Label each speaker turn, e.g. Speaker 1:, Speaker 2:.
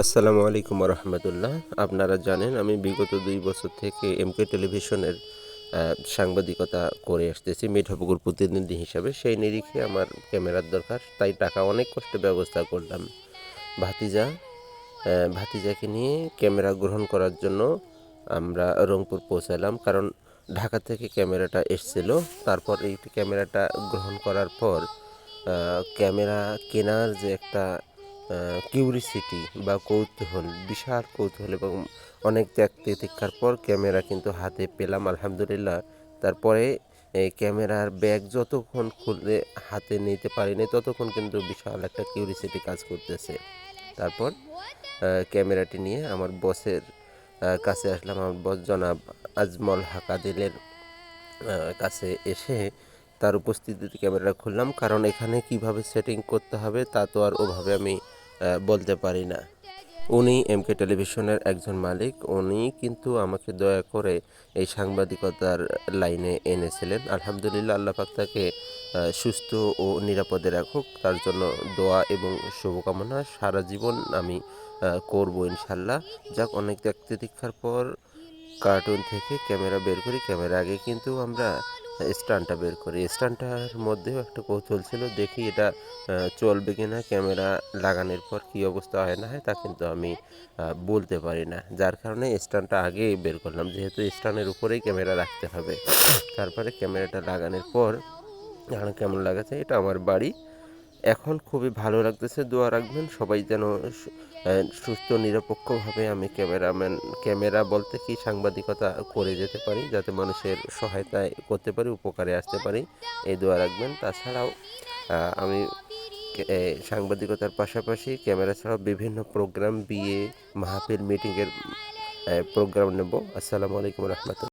Speaker 1: আসসালামু আলাইকুম রহমতুল্লাহ। আপনারা জানেন আমি বিগত 2 বছর থেকে এমকে টেলিভিশনের সাংবাদিকতা করে আসতেছি মিঠাপুকুর প্রতিনিধি হিসাবে। সেই নিরিখে আমার ক্যামেরার দরকার, তাই টাকা অনেক কষ্টে ব্যবস্থা করলাম। ভাতিজা ভাতিজাকে নিয়ে ক্যামেরা গ্রহণ করার জন্য আমরা রংপুর পৌঁছালাম, কারণ ঢাকা থেকে ক্যামেরাটা এসছিল। তারপর এই ক্যামেরাটা গ্রহণ করার পর ক্যামেরা কেনার যে একটা কিউরিসিটি বা কৌতূহল, বিশাল কৌতূহল এবং অনেক ত্যাগ তিতিক্ষার পর ক্যামেরা কিন্তু হাতে পেলাম আলহামদুলিল্লাহ। তারপরে এই ক্যামেরার ব্যাগ যতক্ষণ খুলে হাতে নিতে পারিনি ততক্ষণ কিন্তু বিশাল একটা কিউরিসিটি কাজ করতেছে। তারপর ক্যামেরাটি নিয়ে আমার বসের কাছে আসলাম। আমার বস জনাব আজমল হাকাদিলের কাছে এসে তার উপস্থিতিতে ক্যামেরাটা খুললাম, কারণ এখানে কিভাবে সেটিং করতে হবে তা তো আর ওভাবে আমি বলতে পারি না। উনি এমকে টেলিভিশনের একজন মালিক, উনি কিন্তু আমাকে দয়া করে এই সাংবাদিকতার লাইনে এনেছিলেন। আলহামদুলিল্লাহ, আল্লাহ পাক তাকে সুস্থ ও নিরাপদে রাখুক, তার জন্য দোয়া এবং শুভকামনা সারা জীবন আমি করব ইনশাল্লাহ। যাক, অনেক ত্যাগ তিতিক্ষার পর কার্টুন থেকে ক্যামেরা বের করি। ক্যামেরা আগে কিন্তু আমরা স্ট্যান্ডটা বের করি। স্ট্যান্ডটার মধ্যেও একটা কৌতূহল ছিল, দেখি এটা চলবে কিনা, ক্যামেরা লাগানোর পর কী অবস্থা হয় না হয় তা কিন্তু আমি বলতে পারি না, যার কারণে স্ট্যান্ডটা আগে বের করলাম, যেহেতু স্ট্যান্ডের উপরেই ক্যামেরা রাখতে হবে। তারপরে ক্যামেরাটা লাগানোর পর কেমন লাগাছে, এটা আমার বাড়ি। এখন খুবই ভালো লাগতেছে। দোয়া রাখবেন সবাই যেন সুস্থ নিরপেক্ষভাবে আমি ক্যামেরা বলতে কি সাংবাদিকতা করে যেতে পারি, যাতে মানুষের সহায়তায় করতে পারি, উপকারে আসতে পারি, এই দোয়া রাখবেন। তাছাড়াও আমি সাংবাদিকতার পাশাপাশি ক্যামেরা ছাড়াও বিভিন্ন প্রোগ্রাম, বিয়ে, মাহফিল, মিটিংয়ের প্রোগ্রাম নেব। আসসালামু আলাইকুম রহমতুল্লাহ।